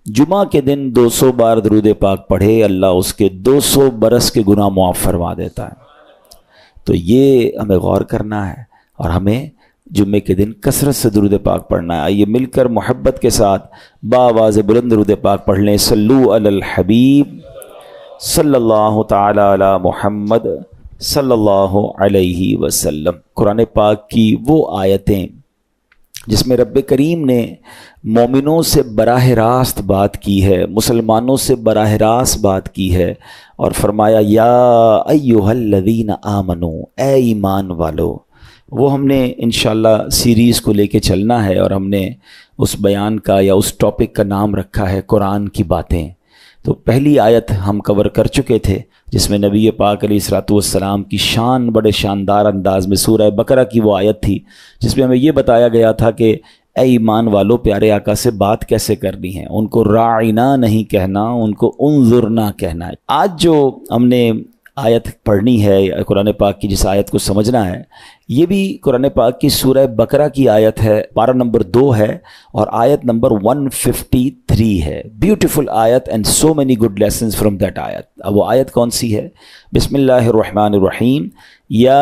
جمعہ کے دن 200 بار درود پاک پڑھے، اللہ اس کے 200 برس کے گناہ معاف فرما دیتا ہے۔ تو یہ ہمیں غور کرنا ہے اور ہمیں جمعے کے دن کثرت سے درود پاک پڑھنا ہے۔ آئیے مل کر محبت کے ساتھ بآواز بلند درود پاک پڑھ لیں۔ صلو علی الحبیب صلی اللہ تعالی علی محمد صلی اللہ علیہ وسلم۔ قرآن پاک کی وہ آیتیں جس میں رب کریم نے مومنوں سے براہ راست بات کی ہے، مسلمانوں سے براہ راست بات کی ہے اور فرمایا یا ایھا الذین آمنوا، اے ایمان والو۔ وہ ہم نے انشاءاللہ سیریز کو لے کے چلنا ہے اور ہم نے اس بیان کا یا اس ٹاپک کا نام رکھا ہے قرآن کی باتیں۔ تو پہلی آیت ہم کور کر چکے تھے جس میں نبی پاک علیہ الصلوۃ والسلام کی شان بڑے شاندار انداز میں، سورہ بقرہ کی وہ آیت تھی جس میں ہمیں یہ بتایا گیا تھا کہ اے ایمان والو، پیارے آقا سے بات کیسے کرنی ہے، ان کو راعنا نہیں کہنا، ان کو انظرنا کہنا ہے۔ آج جو ہم نے آیت پڑھنی ہے قرآن پاک کی، جس آیت کو سمجھنا ہے، یہ بھی قرآن پاک کی سورہ بقرہ کی آیت ہے، پارہ نمبر 2 ہے اور آیت نمبر 153 ہے۔ بیوٹیفل آیت and so many good lessons from that آیت۔ اب وہ آیت کون سی ہے؟ بسم اللہ الرحمن الرحیم۔ یا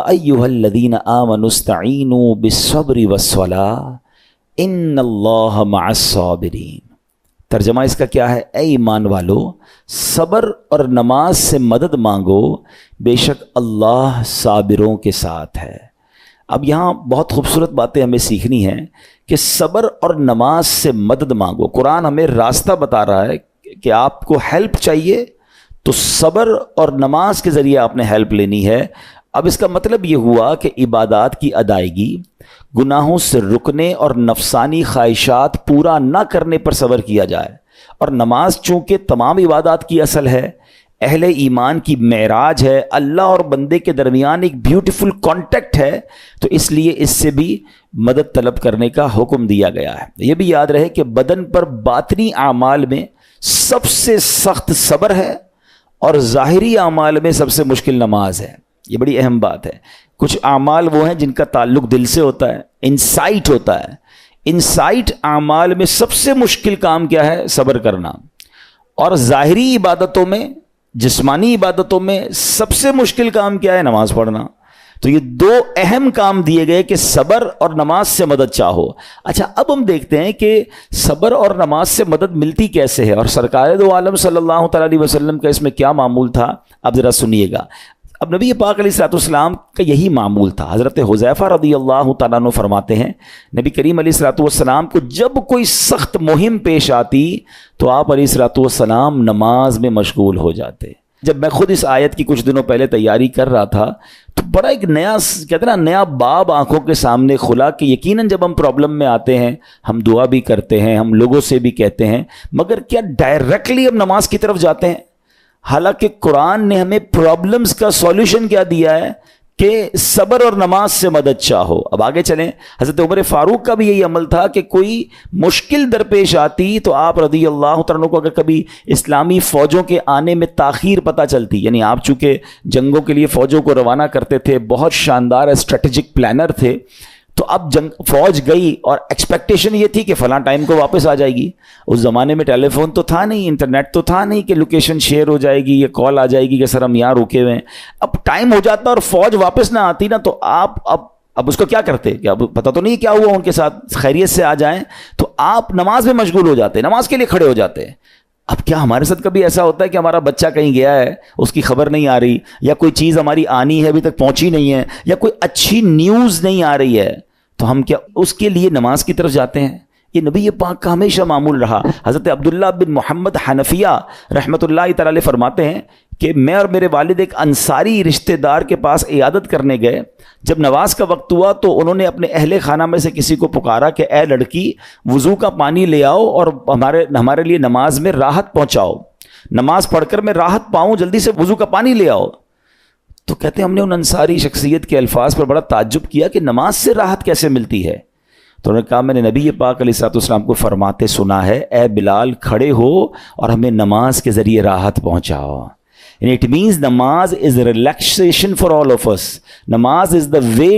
ایھا الذین آمنوا استعینوا بالصبر والصلاۃ ان اللہ مع الصابرین۔ ترجمہ اس کا کیا ہے؟ اے ایمان والو، صبر اور نماز سے مدد مانگو، بے شک اللہ صابروں کے ساتھ ہے۔ اب یہاں بہت خوبصورت باتیں ہمیں سیکھنی ہیں کہ صبر اور نماز سے مدد مانگو۔ قرآن ہمیں راستہ بتا رہا ہے کہ آپ کو ہیلپ چاہیے تو صبر اور نماز کے ذریعے آپ نے ہیلپ لینی ہے۔ اب اس کا مطلب یہ ہوا کہ عبادات کی ادائیگی، گناہوں سے رکنے اور نفسانی خواہشات پورا نہ کرنے پر صبر کیا جائے، اور نماز چونکہ تمام عبادات کی اصل ہے، اہل ایمان کی معراج ہے، اللہ اور بندے کے درمیان ایک بیوٹیفل کانٹیکٹ ہے، تو اس لیے اس سے بھی مدد طلب کرنے کا حکم دیا گیا ہے۔ یہ بھی یاد رہے کہ بدن پر باطنی اعمال میں سب سے سخت صبر ہے اور ظاہری اعمال میں سب سے مشکل نماز ہے۔ یہ بڑی اہم بات ہے۔ کچھ اعمال وہ ہیں جن کا تعلق دل سے ہوتا ہے، انسائٹ ہوتا ہے۔ انسائٹ اعمال میں سب سے مشکل کام کیا ہے؟ صبر کرنا۔ اور ظاہری عبادتوں میں، جسمانی عبادتوں میں سب سے مشکل کام کیا ہے؟ نماز پڑھنا۔ تو یہ 2 اہم کام دیے گئے کہ صبر اور نماز سے مدد چاہو۔ اچھا، اب ہم دیکھتے ہیں کہ صبر اور نماز سے مدد ملتی کیسے ہے، اور سرکار دو عالم صلی اللہ تعالیٰ علیہ وسلم کا اس میں کیا معمول تھا، اب ذرا سنیے گا۔ اب نبی پاک علیہ الصلوۃ والسلام کا یہی معمول تھا۔ حضرت حذیفہ رضی اللہ تعالیٰ عنہ فرماتے ہیں نبی کریم علیہ الصلوۃ والسلام کو جب کوئی سخت مہم پیش آتی تو آپ علیہ الصلوۃ والسلام نماز میں مشغول ہو جاتے۔ جب میں خود اس آیت کی کچھ دنوں پہلے تیاری کر رہا تھا تو بڑا ایک نیا، کہتے ہیں نا، نیا باب آنکھوں کے سامنے کھلا کہ یقیناً جب ہم پرابلم میں آتے ہیں ہم دعا بھی کرتے ہیں، ہم لوگوں سے بھی کہتے ہیں، مگر کیا ڈائریکٹلی ہم نماز کی طرف جاتے ہیں؟ حالانکہ قرآن نے ہمیں پرابلمز کا سولوشن کیا دیا ہے کہ صبر اور نماز سے مدد چاہو۔ اب آگے چلیں، حضرت عمر فاروق کا بھی یہی عمل تھا کہ کوئی مشکل درپیش آتی تو آپ رضی اللہ تعالیٰ کو، اگر کبھی اسلامی فوجوں کے آنے میں تاخیر پتہ چلتی، یعنی آپ چونکہ جنگوں کے لیے فوجوں کو روانہ کرتے تھے، بہت شاندار اسٹریٹجک پلانر تھے، تو اب فوج گئی اور ایکسپیکٹیشن یہ تھی کہ فلاں ٹائم کو واپس آ جائے گی۔ اس زمانے میں ٹیلی فون تو تھا نہیں، انٹرنیٹ تو تھا نہیں کہ لوکیشن شیئر ہو جائے گی یا کال آ جائے گی کہ سر ہم یہاں رکے ہوئے ہیں۔ اب ٹائم ہو جاتا اور فوج واپس نہ آتی نا، تو آپ اب اس کو کیا کرتے کہ اب پتہ تو نہیں کیا ہوا ان کے ساتھ، خیریت سے آ جائیں، تو آپ نماز میں مشغول ہو جاتے، نماز کے لیے کھڑے ہو جاتے۔ اب کیا ہمارے ساتھ کبھی ایسا ہوتا ہے کہ ہمارا بچہ کہیں گیا ہے، اس کی خبر نہیں آ رہی، یا کوئی چیز ہماری آنی ہے ابھی تک پہنچی نہیں ہے، یا کوئی اچھی نیوز نہیں آ رہی ہے، تو ہم کیا اس کے لیے نماز کی طرف جاتے ہیں؟ یہ نبی پاک کا ہمیشہ معمول رہا۔ حضرت عبداللہ بن محمد حنفیہ رحمۃ اللہ تعالی علیہ فرماتے ہیں کہ میں اور میرے والد ایک انصاری رشتہ دار کے پاس عیادت کرنے گئے۔ جب نماز کا وقت ہوا تو انہوں نے اپنے اہل خانہ میں سے کسی کو پکارا کہ اے لڑکی، وضو کا پانی لے آؤ اور ہمارے لیے نماز میں راحت پہنچاؤ، نماز پڑھ کر میں راحت پاؤں، جلدی سے وضو کا پانی لے آؤ۔ تو کہتے ہیں ہم نے ان انصاری شخصیت کے الفاظ پر بڑا تعجب کیا کہ نماز سے راحت کیسے ملتی ہے؟ تو انہوں نے کہا میں نے نبی پاک علیہ الصلوۃ والسلام کو فرماتے سنا ہے، اے بلال کھڑے ہو اور ہمیں نماز کے ذریعے راحت پہنچاؤ۔ And it means namaz is a relaxation for all of us. Namaz is the way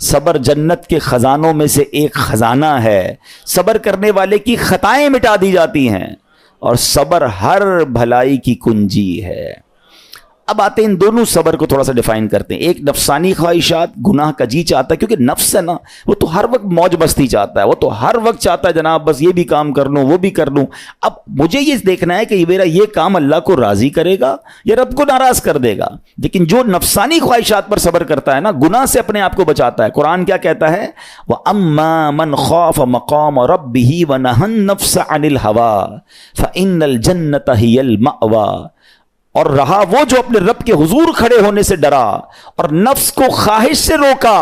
صبر جنت کے خزانوں میں سے ایک خزانہ ہے. صبر کرنے والے کی خطائیں مٹا دی جاتی ہیں اور صبر ہر بھلائی کی کنجی ہے. اب آتے ہیں ان دونوں صبر کو تھوڑا سا ڈیفائن کرتے ہیں. ایک نفسانی خواہشات، گناہ کا جی چاہتا ہے، کیونکہ نفس ہے نا وہ تو ہر وقت موج مستی چاہتا ہے، وہ تو ہر وقت چاہتا ہے جناب بس یہ بھی کام کر لوں وہ بھی کر لوں. اب مجھے یہ دیکھنا ہے کہ میرا یہ کام اللہ کو راضی کرے گا یا رب کو ناراض کر دے گا. لیکن جو نفسانی خواہشات پر صبر کرتا ہے نا، گناہ سے اپنے آپ کو بچاتا ہے. قرآن کیا کہتا ہے؟ وَأَمَّا مَنْ خَافَ مَقَامَ رَبِّهِ وَنَهَى النَّفْسَ عَنِ الْهَوَىٰ فَإِنَّ الْجَنَّةَ هِيَ الْمَأْوَىٰ. اور رہا وہ جو اپنے رب کے حضور کھڑے ہونے سے ڈرا اور نفس کو خواہش سے روکا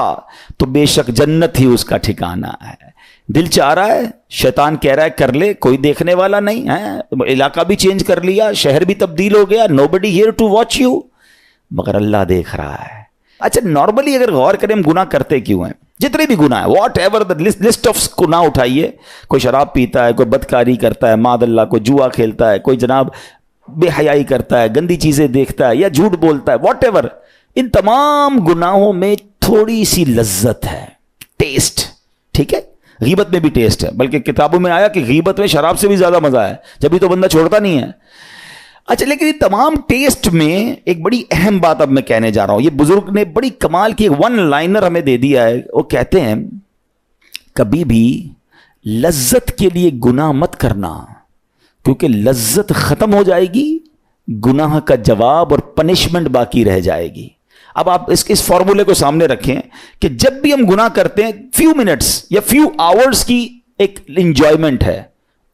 تو بے شک جنت ہی اس کا ٹھکانہ ہے. دل چاہ رہا ہے، شیطان کہہ رہا ہے کر لے، کوئی دیکھنے والا نہیں ہے، علاقہ بھی چینج کر لیا، شہر بھی تبدیل ہو گیا، nobody here to watch you، مگر اللہ دیکھ رہا ہے. اچھا نارملی اگر غور کریں ہم گناہ کرتے کیوں ہیں؟ جتنے بھی گناہ ہیں، what ever the list of گناہ اٹھائیے، کوئی شراب پیتا ہے، کوئی بدکاری کرتا ہے، معاذ اللہ کوئی جوا کھیلتا ہے، کوئی جناب بے حیائی کرتا ہے، گندی چیزیں دیکھتا ہے یا جھوٹ بولتا ہے، واٹ ایور. ان تمام گناہوں میں تھوڑی سی لذت ہے، ٹیسٹ. ٹھیک ہے، غیبت میں بھی ٹیسٹ ہے، بلکہ کتابوں میں آیا کہ غیبت میں شراب سے بھی زیادہ مزہ ہے، جبھی تو بندہ چھوڑتا نہیں ہے. اچھا لیکن یہ تمام ٹیسٹ میں ایک بڑی اہم بات اب میں کہنے جا رہا ہوں. یہ بزرگ نے بڑی کمال کی ایک ون لائنر ہمیں دے دیا ہے. وہ کہتے ہیں کبھی بھی لذت کے لیے گناہ مت کرنا، کیونکہ لذت ختم ہو جائے گی، گناہ کا جواب اور پنشمنٹ باقی رہ جائے گی. اب آپ اس فارمولے کو سامنے رکھیں کہ جب بھی ہم گناہ کرتے ہیں فیو منٹس یا فیو آورز کی ایک انجوائمنٹ ہے،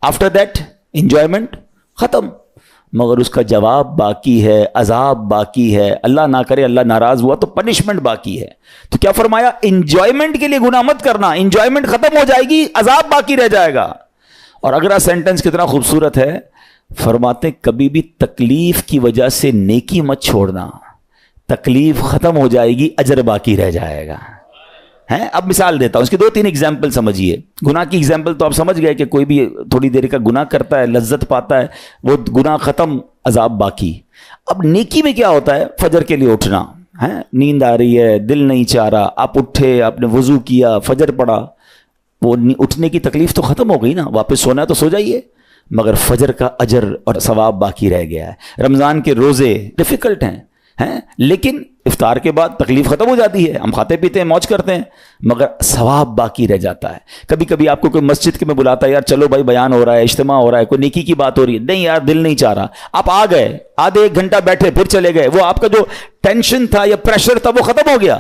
آفٹر دیٹ انجوائمنٹ ختم، مگر اس کا جواب باقی ہے، عذاب باقی ہے، اللہ نہ کرے اللہ ناراض ہوا تو پنشمنٹ باقی ہے. تو کیا فرمایا؟ انجوائمنٹ کے لیے گناہ مت کرنا، انجوائمنٹ ختم ہو جائے گی، عذاب باقی رہ جائے گا. اور اگلا سینٹنس کتنا خوبصورت ہے، فرماتے کبھی بھی تکلیف کی وجہ سے نیکی مت چھوڑنا، تکلیف ختم ہو جائے گی، اجر باقی رہ جائے گا. اب مثال دیتا ہوں، اس کی 2-3 ایگزامپل سمجھیے. گناہ کی ایگزامپل تو آپ سمجھ گئے کہ کوئی بھی تھوڑی دیر کا گناہ کرتا ہے، لذت پاتا ہے، وہ گناہ ختم، عذاب باقی. اب نیکی میں کیا ہوتا ہے؟ فجر کے لیے اٹھنا، نیند آ رہی ہے، دل نہیں چاہ رہا، آپ اٹھے، آپ نے وضو کیا، فجر پڑھا، وہ اٹھنے کی تکلیف تو ختم ہو گئی نا، واپس سونا ہے تو سو جائیے، مگر فجر کا اجر اور ثواب باقی رہ گیا ہے. رمضان کے روزے ڈیفیکلٹ ہیں لیکن افطار کے بعد تکلیف ختم ہو جاتی ہے، ہم کھاتے پیتے ہیں، موج کرتے ہیں، مگر ثواب باقی رہ جاتا ہے. کبھی کبھی آپ کو کوئی مسجد کے میں بلاتا ہے، یار چلو بھائی بیان ہو رہا ہے، اجتماع ہو رہا ہے، کوئی نیکی کی بات ہو رہی ہے، نہیں یار دل نہیں چاہ رہا، آپ آ گئے، آدھے 1 گھنٹہ بیٹھے پھر چلے گئے، وہ آپ کا جو ٹینشن تھا یا پریشر تھا وہ ختم ہو گیا،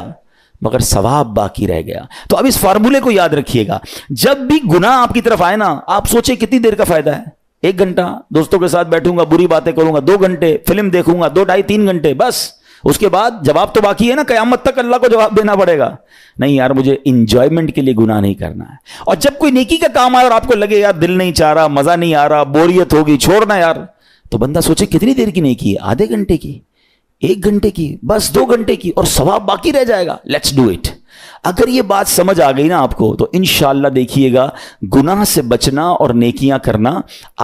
مگر ثواب باقی رہ گیا. تو اب اس فارمولے کو یاد رکھیے گا، جب بھی گناہ آپ کی طرف آئے نا، آپ سوچیں کتنی دیر کا فائدہ ہے. 1 گھنٹہ دوستوں کے ساتھ بیٹھوں گا، بری باتیں کروں گا، 2 گھنٹے فلم دیکھوں گا، 2 ڈھائی 3 گھنٹے، بس اس کے بعد جواب تو باقی ہے نا، قیامت تک اللہ کو جواب دینا پڑے گا. نہیں یار مجھے انجوائمنٹ کے لیے گناہ نہیں کرنا ہے. اور جب کوئی نیکی کا کام آئے اور آپ کو لگے یار دل نہیں چاہ رہا، مزہ نہیں آ رہا، بوریت ہوگی، چھوڑنا یار، تو بندہ سوچے کتنی دیر کی نیکی ہے، آدھے گھنٹے کی، 1 گھنٹے کی، بس 2 گھنٹے کی، اور ثواب باقی رہ جائے گا. Let's do it. اگر یہ بات سمجھ آ گئی نا آپ کو تو انشاءاللہ دیکھیے گا گناہ سے بچنا اور نیکیاں کرنا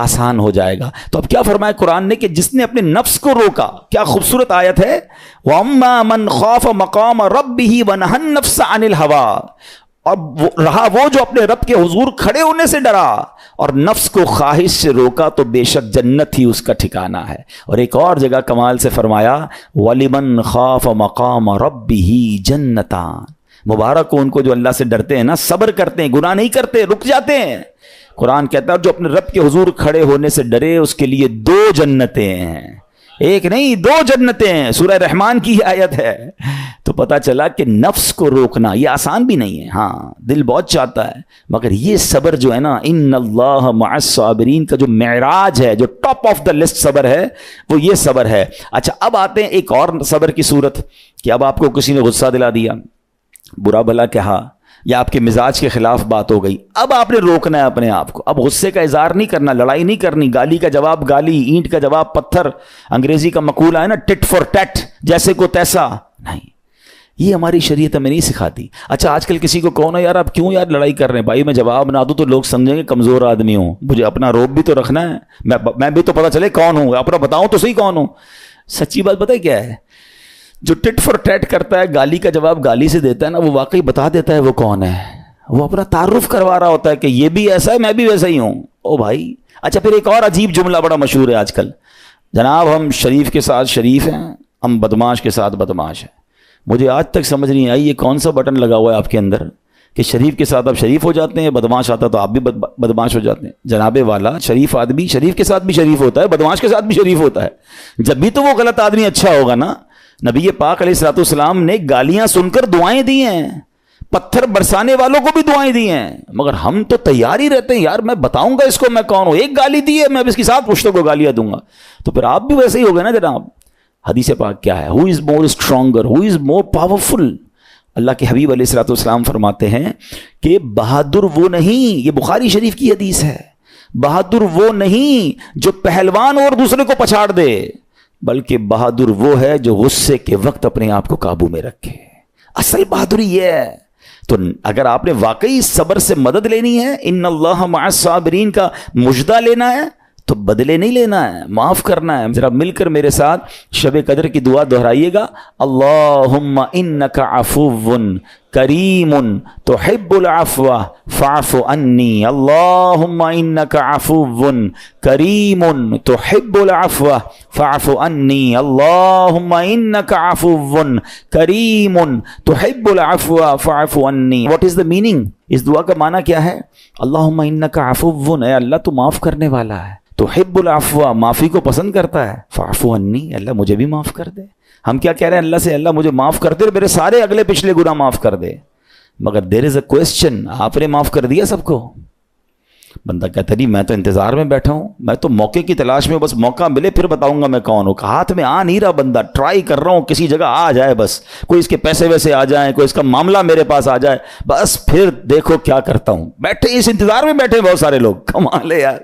آسان ہو جائے گا. تو اب کیا فرمایا قرآن نے کہ جس نے اپنے نفس کو روکا، کیا خوبصورت آیت ہے، وَأَمَّا مَنْ خَافَ مَقَامَ رَبِّهِ وَنَهَى النَّفْسَ عَنِ الْهَوَىٰ، اور رہا وہ جو اپنے رب کے حضور کھڑے ہونے سے ڈرا اور نفس کو خواہش سے روکا تو بے شک جنت ہی اس کا ٹھکانہ ہے. اور ایک اور جگہ کمال سے فرمایا وَلِمَنْ خَافَ مَقَامَ رَبِّهِ جَنَّتَانِ، مبارک ہو ان کو جو اللہ سے ڈرتے ہیں نا، صبر کرتے ہیں، گناہ نہیں کرتے، رک جاتے ہیں. قرآن کہتا ہے جو اپنے رب کے حضور کھڑے ہونے سے ڈرے اس کے لیے 2 جنتیں ہیں، 1 نہیں 2 جنتیں ہیں. سورہ رحمان کی آیت ہے. تو پتا چلا کہ نفس کو روکنا یہ آسان بھی نہیں ہے، ہاں دل بہت چاہتا ہے، مگر یہ صبر جو ہے نا، ان اللہ مع الصابرین کا جو معراج ہے، جو ٹاپ آف دا لسٹ صبر ہے، وہ یہ صبر ہے. اچھا اب آتے ہیں ایک اور صبر کی صورت کہ اب آپ کو کسی نے غصہ دلا دیا، برا بھلا کہا، یا آپ کے مزاج کے خلاف بات ہو گئی، اب آپ نے روکنا ہے اپنے آپ کو. اب غصے کا اظہار نہیں کرنا، لڑائی نہیں کرنی، گالی کا جواب گالی، اینٹ کا جواب پتھر، انگریزی کا مقولہ ہے نا ٹٹ فار ٹیٹ، جیسے کو تیسا نہیں، یہ ہماری شریعت ہمیں نہیں سکھاتی. اچھا آج کل کسی کو کہو نا یار آپ کیوں یار لڑائی کر رہے ہیں، بھائی میں جواب نہ دوں تو لوگ سمجھیں گے کمزور آدمی ہوں، مجھے اپنا روب بھی تو رکھنا ہے، میں بھی تو پتہ چلے کون ہوں، اپنا بتاؤں تو صحیح کون ہوں. سچی بات پتہ ہے کیا ہے، جو ٹٹ فور ٹیٹ کرتا ہے, گالی کا جواب گالی سے دیتا ہے نا, وہ واقعی بتا دیتا ہے وہ کون ہے. وہ اپنا تعارف کروا رہا ہوتا ہے کہ یہ بھی ایسا ہے, میں بھی ویسا ہی ہوں. او بھائی. اچھا پھر ایک اور عجیب جملہ بڑا مشہور ہے آج کل, جناب ہم شریف کے ساتھ شریف ہیں, ہم بدماش کے ساتھ بدماش ہیں. مجھے آج تک سمجھ نہیں آئی یہ کون سا بٹن لگا ہوا ہے آپ کے اندر کہ شریف کے ساتھ آپ شریف ہو جاتے ہیں, بدماش آتا تو آپ بھی بدماش ہو جاتے ہیں. جناب والا, شریف آدمی شریف کے ساتھ بھی شریف ہوتا ہے, بدماش کے ساتھ بھی شریف ہوتا ہے. جب بھی تو وہ غلط آدمی اچھا ہوگا نا. نبی پاک علیہ الصلوۃ والسلام نے گالیاں سن کر دعائیں دی ہیں, پتھر برسانے والوں کو بھی دعائیں دی ہیں, مگر ہم تو تیار ہی رہتے ہیں, یار میں بتاؤں گا اس کو میں کون ہوں, ایک گالی دی ہے میں اب اس کے ساتھ پشتوں کو گالیاں دوں گا. تو پھر آپ بھی ویسے ہی ہو گئے نا جناب. حدیث پاک کیا ہے, ہو از مور اسٹرانگر, ہو از مور پاورفل. اللہ کے حبیب علیہ الصلوۃ والسلام فرماتے ہیں کہ بہادر وہ نہیں, یہ بخاری شریف کی حدیث ہے, بہادر وہ نہیں جو پہلوان اور دوسرے کو پچھاڑ دے, بلکہ بہادر وہ ہے جو غصے کے وقت اپنے آپ کو قابو میں رکھے. اصل بہادری یہ ہے. تو اگر آپ نے واقعی صبر سے مدد لینی ہے, ان اللہ مع الصابرین کا مجدہ لینا ہے, تو بدلے نہیں لینا ہے, معاف کرنا ہے. ذرا مل کر میرے ساتھ شب قدر کی دعا دہرائیے گا. اللہم انک عفو کریم تحب العفو فاعف عنی. اللہم انک عفو کریم تحب العفو فاعف عنی. اللہم انک عفو کریم تحب العفو فاعف عنی. What is the meaning? اس دعا کا معنی کیا ہے؟ اللہم انک عفو, اے اللہ تو معاف کرنے والا ہے, تحب العفو, معافی کو پسند کرتا ہے, فاعف عنی, اللہ مجھے بھی معاف کر دے. ہم کیا کہہ رہے ہیں اللہ سے, اللہ مجھے معاف کر دے, میرے سارے اگلے پچھلے گناہ معاف کر دے. مگر دیر از اے کوسچن, آپ نے معاف کر دیا سب کو؟ بندہ کہتا نہیں میں تو انتظار میں بیٹھا ہوں, میں تو موقع کی تلاش میں, بس موقع ملے پھر بتاؤں گا میں کون ہوں. ہاتھ میں آ نہیں رہا بندہ, ٹرائی کر رہا ہوں کسی جگہ آ جائے, بس کوئی اس کے پیسے ویسے آ جائیں, کوئی اس کا معاملہ میرے پاس آ جائے, بس پھر دیکھو کیا کرتا ہوں. بیٹھے اس انتظار میں بیٹھے بہت سارے لوگ, کمال ہے یار.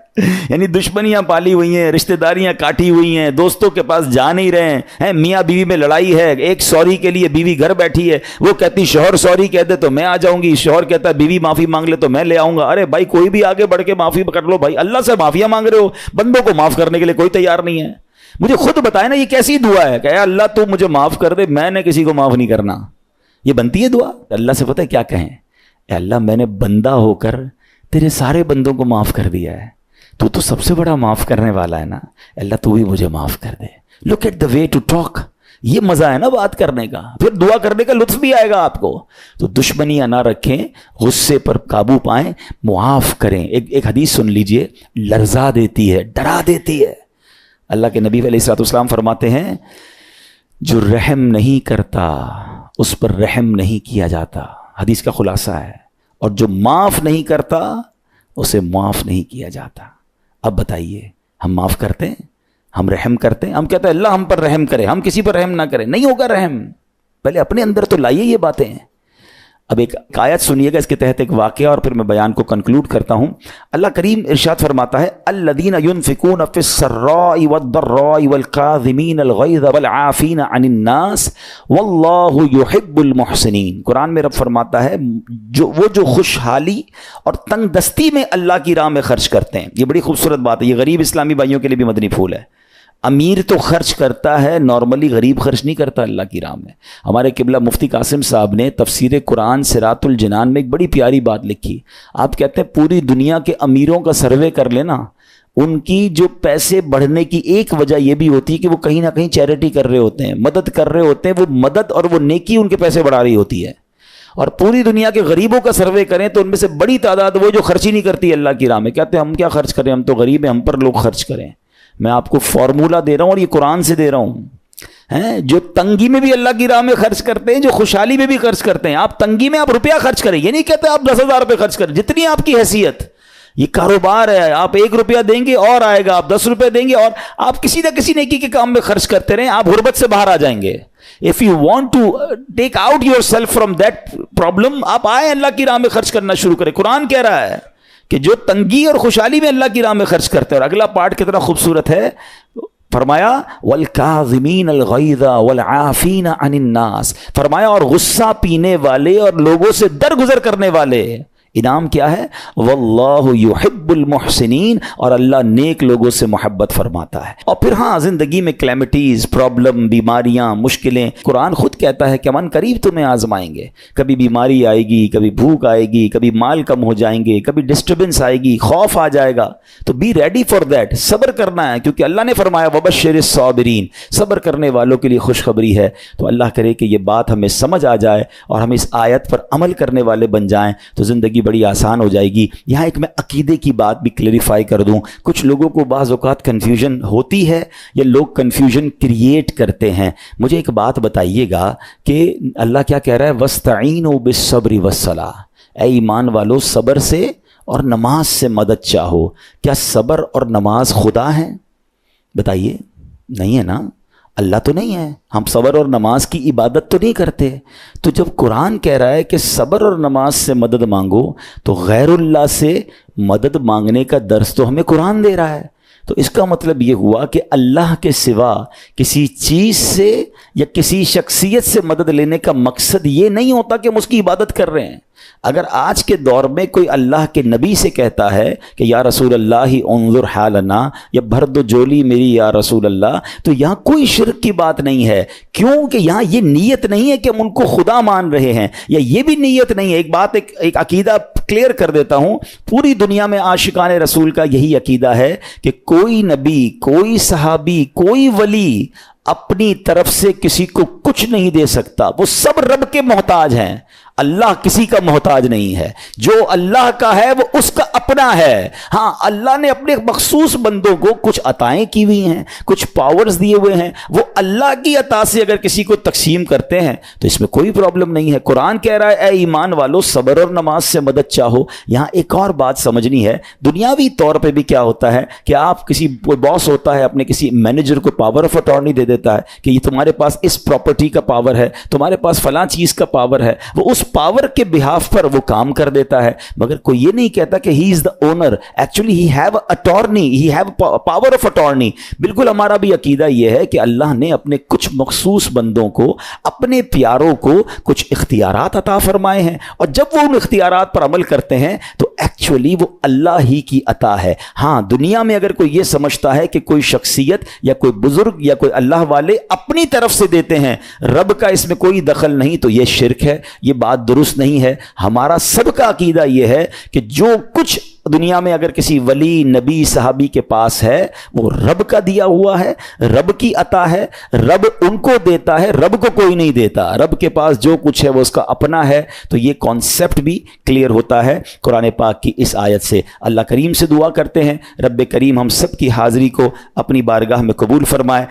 یعنی دشمنیاں پالی ہوئی ہیں, رشتہ داریاں کاٹی ہوئی ہیں, دوستوں کے پاس جا نہیں رہے ہیں, میاں بیوی میں لڑائی ہے, ایک سوری کے لیے بیوی گھر بیٹھی ہے, وہ کہتی شوہر سوری کہہ دے تو میں آ جاؤں گی, شوہر کہتا ہے بیوی معافی مانگ لے تو میں لے آؤں گا. ارے بھائی کوئی بھی آگے بڑھ کے معافی کر لو بھائی, اللہ سے معافیاں مانگ رہے ہو, بندوں کو معاف کرنے کے لیے کوئی تیار نہیں ہے. مجھے خود بتائے نا یہ کیسی دعا ہے کہ اے اللہ تو مجھے معاف کر دے, میں نے کسی کو معاف نہیں کرنا. یہ بنتی ہے دعا؟ اللہ سے پتہ ہے کیا کہیں, اے اللہ میں نے بندہ ہو کر تیرے سارے بندوں کو معاف کر دیا ہے, تو سب سے بڑا معاف کرنے والا ہے نا, اللہ تو بھی مجھے معاف کر دے. Look at the way to talk, یہ مزہ ہے نا بات کرنے کا, پھر دعا کرنے کا لطف بھی آئے گا آپ کو. تو دشمنیاں نہ رکھیں, غصے پر قابو پائیں, معاف کریں. ایک حدیث سن لیجئے, لرزا دیتی ہے, ڈرا دیتی ہے. اللہ کے نبی علیہ الصلوۃ والسلام فرماتے ہیں جو رحم نہیں کرتا اس پر رحم نہیں کیا جاتا. حدیث کا خلاصہ ہے. اور جو معاف نہیں کرتا اسے معاف نہیں کیا جاتا. اب بتائیے, ہم معاف کرتے ہیں, ہم رحم کرتے ہیں, ہم کہتے ہیں اللہ ہم پر رحم کرے, ہم کسی پر رحم نہ کریں. نہیں ہوگا رحم, پہلے اپنے اندر تو لائیے یہ باتیں. اب ایک آیت سنیے گا, اس کے تحت ایک واقعہ, اور پھر میں بیان کو کنکلوڈ کرتا ہوں. اللہ کریم ارشاد فرماتا ہے الذین ينفقون فی السراء والضراء والکاظمین الغیظ والعافین عن الناس واللہ یحب المحسنین. قرآن میں رب فرماتا ہے جو خوشحالی اور تنگ دستی میں اللہ کی راہ میں خرچ کرتے ہیں. یہ بڑی خوبصورت بات ہے, یہ غریب اسلامی بھائیوں کے لیے بھی مدنی پھول ہے. امیر تو خرچ کرتا ہے نارملی, غریب خرچ نہیں کرتا اللہ کی راہ میں. ہمارے قبلہ مفتی قاسم صاحب نے تفسیر قرآن صراط الجنان میں ایک بڑی پیاری بات لکھی. آپ کہتے ہیں پوری دنیا کے امیروں کا سروے کر لینا, ان کی جو پیسے بڑھنے کی ایک وجہ یہ بھی ہوتی ہے کہ وہ کہیں نہ کہیں چیریٹی کر رہے ہوتے ہیں, مدد کر رہے ہوتے ہیں. وہ مدد اور وہ نیکی ان کے پیسے بڑھا رہی ہوتی ہے. اور پوری دنیا کے غریبوں کا سروے کریں تو ان میں سے بڑی تعداد وہ جو خرچ ہی نہیں کرتی اللہ کی راہ میں. کہتے ہیں ہم کیا خرچ کریں, ہم تو غریب ہیں, ہم پر لوگ خرچ کریں. میں آپ کو فارمولہ دے رہا ہوں اور یہ قرآن سے دے رہا ہوں. جو تنگی میں بھی اللہ کی راہ میں خرچ کرتے ہیں, جو خوشحالی میں بھی خرچ کرتے ہیں. آپ تنگی میں آپ روپیہ خرچ کریں, یہ نہیں کہتے آپ 10,000 روپے خرچ کریں, جتنی آپ کی حیثیت. یہ کاروبار ہے, آپ 1 روپیہ دیں گے اور آئے گا, آپ 10 روپے دیں گے اور آپ کسی نہ کسی نیکی کے کام میں خرچ کرتے رہیں, آپ غربت سے باہر آ جائیں گے. If you want to take out yourself from that problem, آپ آئیں اللہ کی راہ میں خرچ کرنا شروع کریں. قرآن کہہ رہا ہے کہ جو تنگی اور خوشحالی میں اللہ کی راہ میں خرچ کرتے ہیں. اور اگلا پارٹ کتنا خوبصورت ہے, فرمایا والکاظمین الغیظ والعافین عن الناس, فرمایا اور غصہ پینے والے اور لوگوں سے درگزر کرنے والے. انعام کیا ہے؟ واللہ یحب المحسنین، اور اللہ نیک لوگوں سے محبت فرماتا ہے۔ اور پھر ہاں زندگی میں کلیمٹیز، پرابلم، بیماریاں، مشکلیں، قرآن خود کہتا ہے کہ من قریب تمہیں آزمائیں گے، کبھی بیماری آئے گی، کبھی بھوک آئے گی، کبھی مال کم ہو جائیں گے، کبھی ڈسٹربنس آئے گی، خوف آ جائے گا، تو بی ریڈی فار دیٹ، صبر کرنا ہے، کیونکہ اللہ نے فرمایا وبشر الصابرین، صبر کرنے والوں کے لیے خوشخبری ہے۔ تو اللہ کرے کہ یہ بات ہمیں سمجھ آ جائے اور ہم اس آیت پر عمل کرنے والے بن جائیں تو زندگی بڑی آسان ہو جائے گی۔ یہاں ایک میں عقیدے کی بات بھی کلیریفائی کر دوں، کچھ لوگوں کو بعض اوقات کنفیوژن ہوتی ہے یا لوگ کنفیوژن کریٹ کرتے ہیں۔ مجھے ایک بات بتائیے گا کہ اللہ کیا کہہ رہا ہے؟ وَاسْتَعِينُوا بِالصَّبْرِ وَالصَّلَاةِ، اے ایمان والو صبر سے اور نماز سے مدد چاہو۔ کیا صبر اور نماز خدا ہیں؟ بتائیے، نہیں ہے نا، اللہ تو نہیں ہے، ہم صبر اور نماز کی عبادت تو نہیں کرتے۔ تو جب قرآن کہہ رہا ہے کہ صبر اور نماز سے مدد مانگو، تو غیر اللہ سے مدد مانگنے کا درس تو ہمیں قرآن دے رہا ہے۔ تو اس کا مطلب یہ ہوا کہ اللہ کے سوا کسی چیز سے یا کسی شخصیت سے مدد لینے کا مقصد یہ نہیں ہوتا کہ ہم اس کی عبادت کر رہے ہیں۔ اگر آج کے دور میں کوئی اللہ کے نبی سے کہتا ہے کہ یا رسول اللہ انظر حالنا، یا بھر دو جولی میری یا رسول اللہ، تو یہاں کوئی شرک کی بات نہیں ہے، کیونکہ یہاں یہ نیت نہیں ہے کہ ہم ان کو خدا مان رہے ہیں، یا یہ بھی نیت نہیں ہے۔ ایک بات، ایک عقیدہ کلیئر کر دیتا ہوں، پوری دنیا میں عاشقان رسول کا یہی عقیدہ ہے کہ کوئی نبی، کوئی صحابی، کوئی ولی اپنی طرف سے کسی کو کچھ نہیں دے سکتا، وہ سب رب کے محتاج ہیں۔ اللہ کسی کا محتاج نہیں ہے، جو اللہ کا ہے وہ اس کا اپنا ہے۔ ہاں اللہ نے اپنے مخصوص بندوں کو کچھ عطائیں کی ہوئی ہیں، کچھ پاورز دیے ہوئے ہیں، وہ اللہ کی عطا سے اگر کسی کو تقسیم کرتے ہیں تو اس میں کوئی پرابلم نہیں ہے۔ قرآن کہہ رہا ہے اے ایمان والو صبر اور نماز سے مدد چاہو۔ یہاں ایک اور بات سمجھنی ہے، دنیاوی طور پہ بھی کیا ہوتا ہے کہ آپ کسی کوئی باس ہوتا ہے اپنے کسی مینیجر کو پاور آف اٹارنی دے دیتا ہے کہ یہ تمہارے پاس اس پراپرٹی کا پاور ہے، تمہارے پاس فلاں چیز کا پاور ہے، وہ اس پاور کے بہاف پر وہ کام کر دیتا ہے، مگر کوئی یہ نہیں کہتا کہ he is the owner, actually he have attorney, he have power of attorney. بالکل ہمارا بھی عقیدہ یہ ہے کہ اللہ نے اپنے کچھ مخصوص بندوں کو، اپنے پیاروں کو کچھ اختیارات عطا فرمائے ہیں، اور جب وہ ان اختیارات پر عمل کرتے ہیں تو ایکچولی وہ اللہ ہی کی عطا ہے۔ ہاں دنیا میں اگر کوئی یہ سمجھتا ہے کہ کوئی شخصیت یا کوئی بزرگ یا کوئی اللہ والے اپنی طرف سے دیتے ہیں، رب کا اس میں کوئی دخل نہیں، تو یہ شرک ہے، یہ بات درست نہیں ہے۔ ہمارا سب کا عقیدہ یہ ہے کہ جو کچھ دنیا میں اگر کسی ولی، نبی، صحابی کے پاس ہے وہ رب کا دیا ہوا ہے، رب کی عطا ہے، رب ان کو دیتا ہے، رب کو کوئی نہیں دیتا، رب کے پاس جو کچھ ہے وہ اس کا اپنا ہے۔ تو یہ کانسیپٹ بھی کلیئر ہوتا ہے قرآن پاک کی اس آیت سے۔ اللہ کریم سے دعا کرتے ہیں رب کریم ہم سب کی حاضری کو اپنی بارگاہ میں قبول فرمائے۔